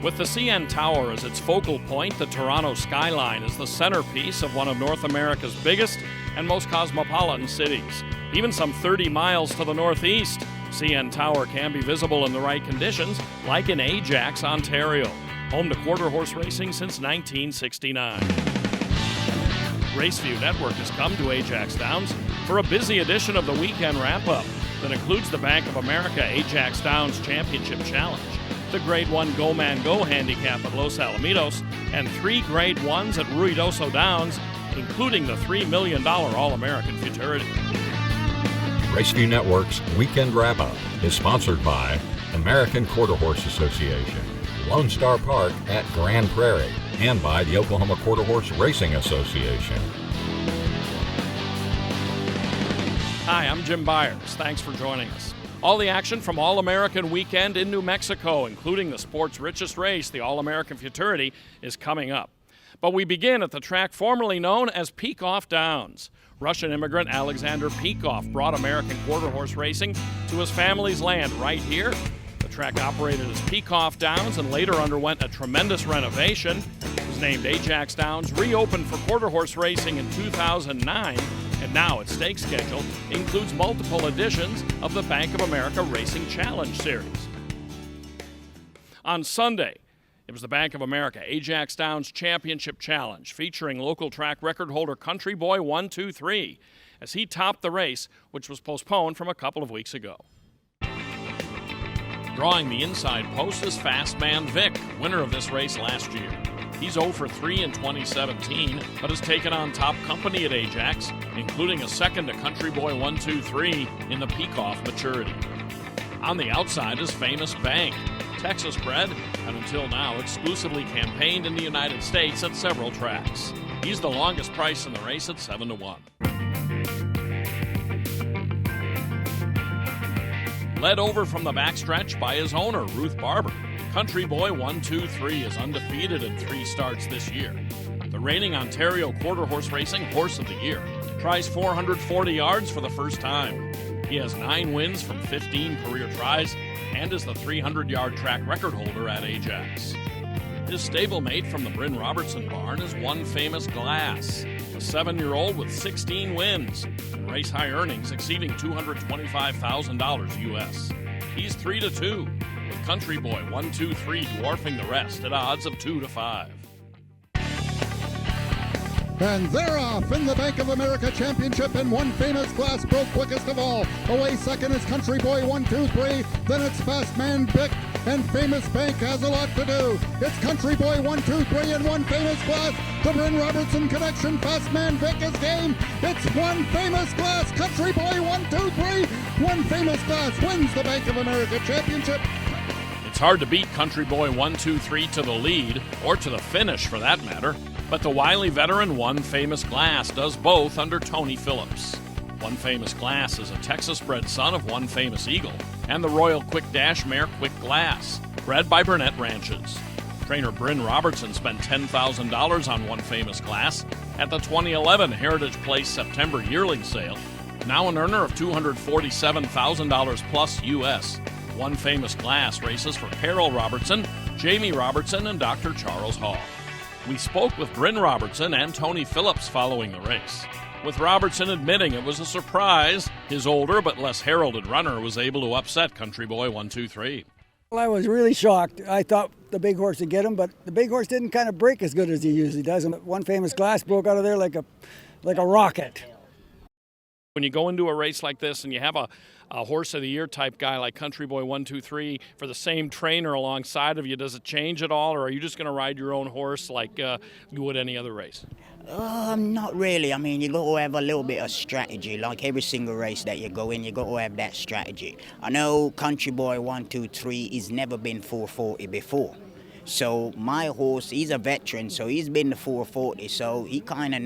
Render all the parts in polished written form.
With the CN Tower as its focal point, the Toronto skyline is the centerpiece of one of North America's biggest and most cosmopolitan cities. Even some 30 miles to the northeast, CN Tower can be visible in the right conditions, like in Ajax, Ontario, home to quarter horse racing since 1969. Raceview Network has come to Ajax Downs for a busy edition of the weekend wrap-up that includes the Bank of America Ajax Downs Championship Challenge, the Grade 1 Go Man Go handicap at Los Alamitos, and 3 Grade 1s at Ruidoso Downs, including the $3 million All-American Futurity. Raceview Network's Weekend Wrap-Up is sponsored by American Quarter Horse Association, Lone Star Park at Grand Prairie, and by the Oklahoma Quarter Horse Racing Association. Hi, I'm Jim Byers. Thanks for joining us. All the action from All-American Weekend in New Mexico, including the sport's richest race, the All-American Futurity, is coming up. But we begin at the track formerly known as Peikoff Downs. Russian immigrant Alexander Peikoff brought American quarter horse racing to his family's land right here. The track operated as Peikoff Downs and later underwent a tremendous renovation. It was named Ajax Downs, reopened for quarter horse racing in 2009, and now its stake schedule includes multiple editions of the Bank of America Racing Challenge Series. On Sunday, it was the Bank of America Ajax Downs Championship Challenge, featuring local track record holder Country Boy 123, as he topped the race, which was postponed from a couple of weeks ago. Drawing the inside post is Fast Man Vic, winner of this race last year. He's 0 for 3 in 2017, but has taken on top company at Ajax, including a second to Country Boy 123 in the Peikoff Maturity. On the outside is Famous Bank, Texas bred, and until now exclusively campaigned in the United States at several tracks. He's the longest price in the race at 7-1. Led over from the backstretch by his owner, Ruth Barber, Country Boy 123 is undefeated in 3 starts this year. The reigning Ontario Quarter Horse Racing Horse of the Year tries 440 yards for the first time. He has 9 wins from 15 career tries and is the 300-yard track record holder at Ajax. His stablemate from the Bryn Robertson barn is One Famous Glass, a 7-year-old with 16 wins and race high earnings exceeding $225,000 US. He's 3-2, with Country Boy 123 dwarfing the rest at odds of 2-5. And they're off in the Bank of America Championship, and One Famous Glass broke quickest of all. Away second is Country Boy 123, then it's Fast Man Vic, and Famous Bank has a lot to do. It's Country Boy 123 and One Famous Glass. The Bryn Robertson connection, Fast Man Vic is game. It's One Famous Glass, Country Boy 123. One Famous Glass wins the Bank of America Championship. It's hard to beat Country Boy 123 to the lead, or to the finish for that matter. But the wily veteran One Famous Glass does both under Tony Phillips. One Famous Glass is a Texas-bred son of One Famous Eagle and the Royal Quick Dash mare Quick Glass, bred by Burnett Ranches. Trainer Bryn Robertson spent $10,000 on One Famous Glass at the 2011 Heritage Place September yearling sale. Now an earner of $247,000 plus US, One Famous Glass races for Carol Robertson, Jamie Robertson, and Dr. Charles Hall. We spoke with Bryn Robertson and Tony Phillips following the race, with Robertson admitting it was a surprise his older but less heralded runner was able to upset Country Boy 123. Well, I was really shocked. I thought the big horse would get him, but the big horse didn't kind of break as good as he usually does. And One Famous Glass broke out of there like a rocket. When you go into a race like this and you have a horse of the year type guy like Country Boy 123 for the same trainer alongside of you, does it change at all, or are you just going to ride your own horse like you would any other race? Not really. I mean, you got to have a little bit of strategy. Like every single race that you go in, you got to have that strategy. I know Country Boy 123 has never been 440 before. So my horse, he's a veteran, so he's been to 440, so he kind of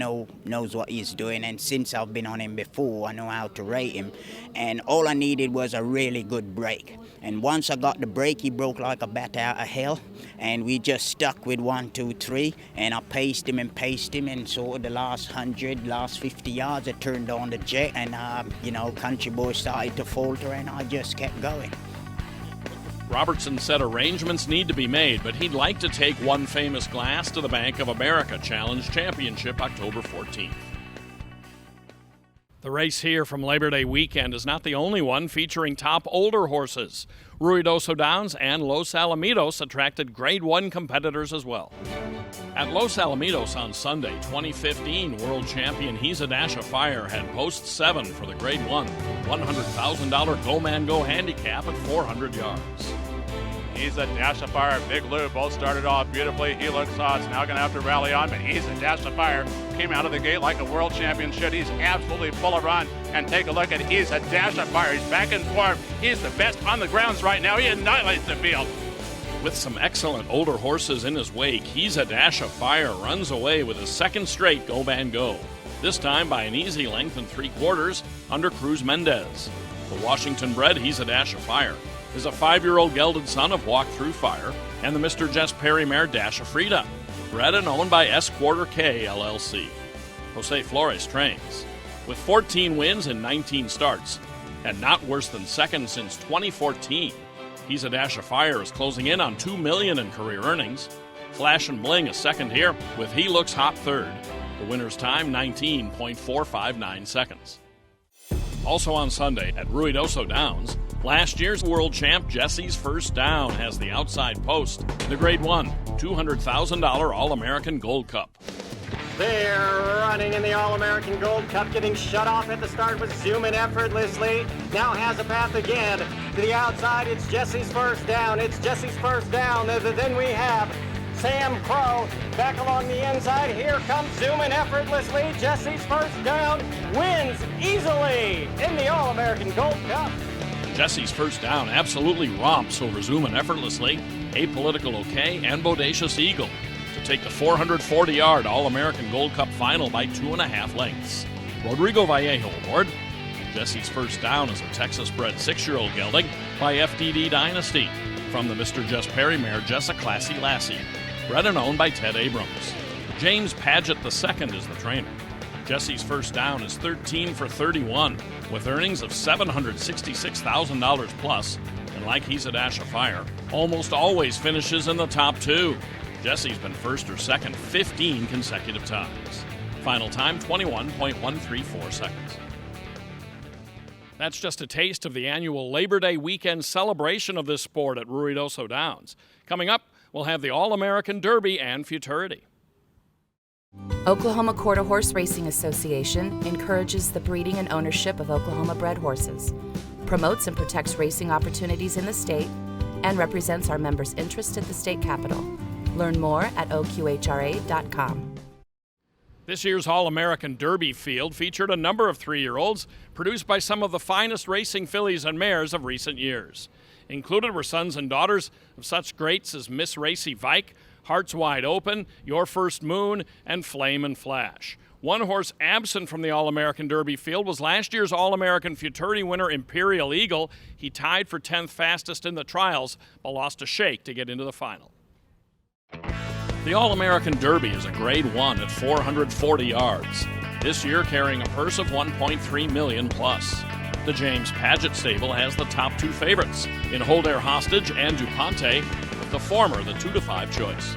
knows what he's doing. And since I've been on him before, I know how to rate him. And all I needed was a really good break. And once I got the break, he broke like a bat out of hell. And we just stuck with 1, 2, 3. And I paced him. And sort of the last 50 yards, I turned on the jet. And, Country Boy started to falter, and I just kept going. Robertson said arrangements need to be made, but he'd like to take One Famous Glass to the Bank of America Challenge Championship October 14th. The race here from Labor Day weekend is not the only one featuring top older horses. Ruidoso Downs and Los Alamitos attracted Grade 1 competitors as well. At Los Alamitos on Sunday, 2015 world champion He's a Dash of Fire had post 7 for the Grade 1, $100,000 Go-Man-Go handicap at 400 yards. He's a Dash of Fire, Big Lou both started off beautifully. He looks it's now going to have to rally on, but He's a Dash of Fire came out of the gate like a world champion should. He's absolutely full of run. And take a look at He's a Dash of Fire. He's back in form. He's the best on the grounds right now. He annihilates the field. With some excellent older horses in his wake, He's a Dash of Fire runs away with his second straight Go-Man-Go. This time by an easy length and 3/4 under Cruz Mendez. The Washington-bred He's a Dash of Fire is a 5-year-old gelded son of Walk Through Fire and the Mr. Jess Perry mare Dash of Frida, bred and owned by S Quarter K LLC. Jose Flores trains. With 14 wins in 19 starts and not worse than second since 2014, He's a Dash of Fire is closing in on $2 million in career earnings. Flash and Bling is second here with He Looks Hot third. The winner's time 19.459 seconds. Also on Sunday at Ruidoso Downs, last year's world champ Jesse's First Down has the outside post, the Grade 1, $200,000 All-American Gold Cup. They're running in the All-American Gold Cup, getting shut off at the start with zooming effortlessly. Now has a path again to the outside. It's Jesse's First Down. It's Jesse's First Down. Then we have Sam Crow back along the inside. Here comes zooming effortlessly. Jesse's First Down wins easily in the All-American Gold Cup. Jesse's First Down absolutely romps over zooming effortlessly, Apolitical OK, and Bodacious Eagle to take the 440-yard All-American Gold Cup final by 2.5 lengths. Rodrigo Vallejo Award. Jesse's First Down is a Texas-bred 6-year-old gelding by FDD Dynasty from the Mr. Jess Perry mare Jessa Classy Lassie, bred and owned by Ted Abrams. James Paget II is the trainer. Jesse's First Down is 13 for 31 with earnings of $766,000 plus, and like He's a Dash of Fire, almost always finishes in the top 2. Jesse's been first or second 15 consecutive times. Final time 21.134 seconds. That's just a taste of the annual Labor Day weekend celebration of this sport at Ruidoso Downs. Coming up, we'll have the All-American Derby and Futurity. Oklahoma Quarter Horse Racing Association encourages the breeding and ownership of Oklahoma-bred horses, promotes and protects racing opportunities in the state, and represents our members' interests at the state capitol. Learn more at oqhra.com. This year's All-American Derby field featured a number of 3-year-olds produced by some of the finest racing fillies and mares of recent years. Included were sons and daughters of such greats as Miss Racy Vike, Hearts Wide Open, Your First Moon, and Flame and Flash. One horse absent from the All-American Derby field was last year's All-American Futurity winner Imperial Eagle. He tied for 10th fastest in the trials, but lost a shake to get into the final. The All-American Derby is a Grade 1 at 440 yards, this year carrying a purse of $1.3 million plus. The James Paget stable has the top 2 favorites in Hold Air Hostage and DuPonte, with the former the 2-5 choice.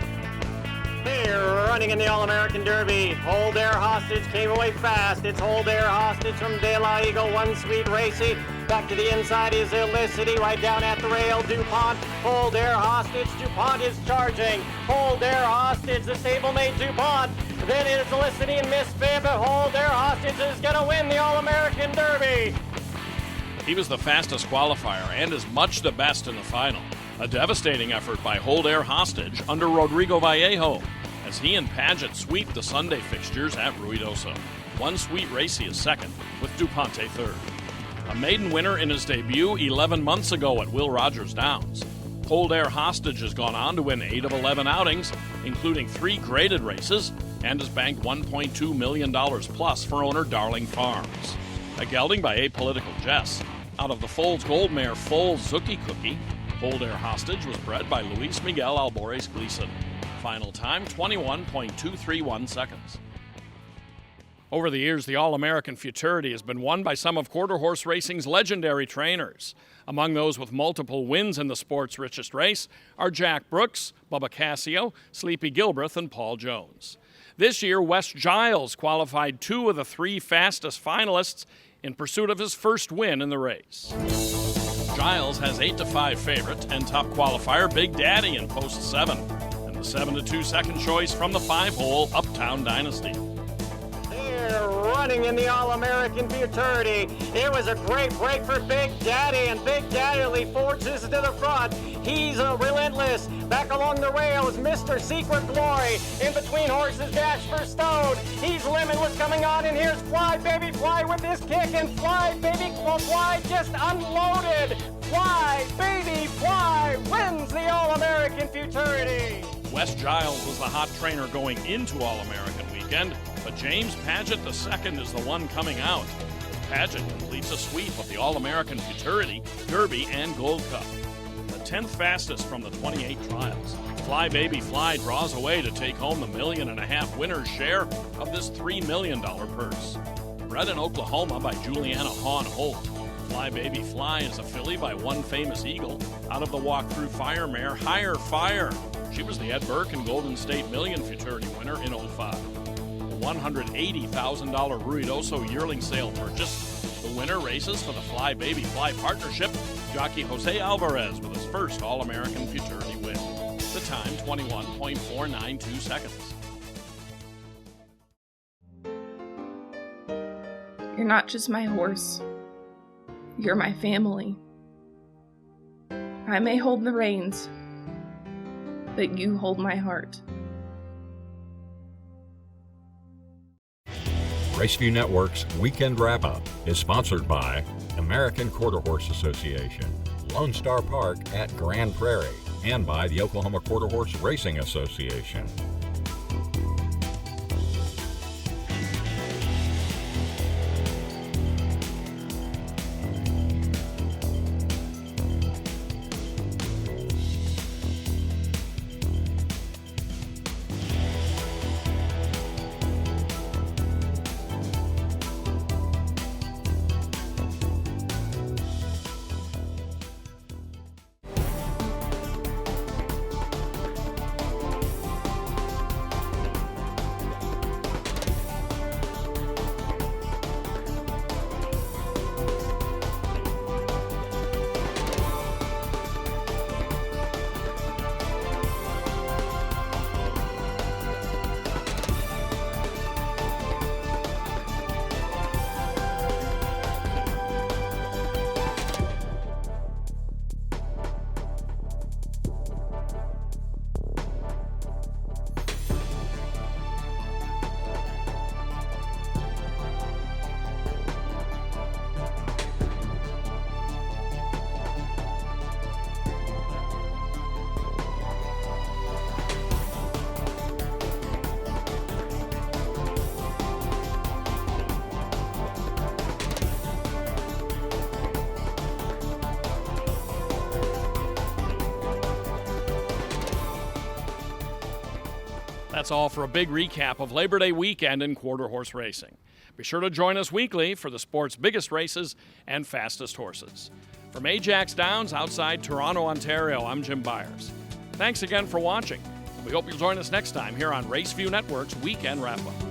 They're running in the All-American Derby. Hold Air Hostage came away fast. It's Hold Air Hostage from De La Eagle, One Sweet Racy. Back to the inside is Illicity, right down at the rail. DuPont, Hold Air Hostage. DuPont is charging. Hold Air Hostage, the stablemate DuPont. Then it is Illicity and Miss Fib. Hold Air Hostage is going to win the All-American Derby. He was the fastest qualifier and is much the best in the final. A devastating effort by Hold Air Hostage under Rodrigo Vallejo as he and Paget sweep the Sunday fixtures at Ruidoso. One Sweet Racy is second, with DuPonte third. A maiden winner in his debut 11 months ago at Will Rogers Downs. Hold Air Hostage has gone on to win 8 of 11 outings, including 3 graded races, and has banked $1.2 million plus for owner Darling Farms. A gelding by Apolitical Jess. Out of the Foals Gold mare Foals Zookie Cookie, Hold Air Hostage was bred by Luis Miguel Albores Gleason. Final time 21.231 seconds. Over the years, the All-American Futurity has been won by some of quarter horse racing's legendary trainers. Among those with multiple wins in the sport's richest race are Jack Brooks, Bubba Cassio, Sleepy Gilbreth, and Paul Jones. This year, Wes Giles qualified 2 of the 3 fastest finalists in pursuit of his first win in the race. Giles has 8-5 favorite and top qualifier Big Daddy in post 7, and the 7-2 second choice from the 5-hole Uptown Dynasty. Running in the All-American Futurity. It was a great break for Big Daddy, and Big Daddy forces to the front. He's relentless. Back along the rails, Mr. Secret Glory. In between horses, Dash for Stone. He's limitless coming on, and here's Fly Baby Fly with his kick, and Fly Baby Fly just unloaded. Fly Baby Fly wins the All-American Futurity. Wes Giles was the hot trainer going into All-American weekend, but James Paget II is the one coming out. Paget completes a sweep of the All-American Futurity, Derby, and Gold Cup. The 10th fastest from the 28 trials. Fly Baby Fly draws away to take home the $1.5 million winner's share of this $3 million purse. Bred in Oklahoma by Juliana Hahn Holt, Fly Baby Fly is a filly by One Famous Eagle out of the walk-through fire mare Higher Fire. She was the Ed Burke and Golden State Million Futurity winner in 05. A $180,000 Ruidoso yearling sale purchase. The winner races for the Fly Baby Fly partnership, jockey Jose Alvarez with his first All-American Futurity win. The time, 21.492 seconds. You're not just my horse. You're my family. I may hold the reins, but you hold my heart. Raceview Network's Weekend Wrap-Up is sponsored by American Quarter Horse Association, Lone Star Park at Grand Prairie, and by the Oklahoma Quarter Horse Racing Association. That's all for a big recap of Labor Day weekend in quarter horse racing. Be sure to join us weekly for the sport's biggest races and fastest horses. From Ajax Downs outside Toronto, Ontario, I'm Jim Byers. Thanks again for watching. We hope you'll join us next time here on Raceview Network's Weekend Wrap-Up.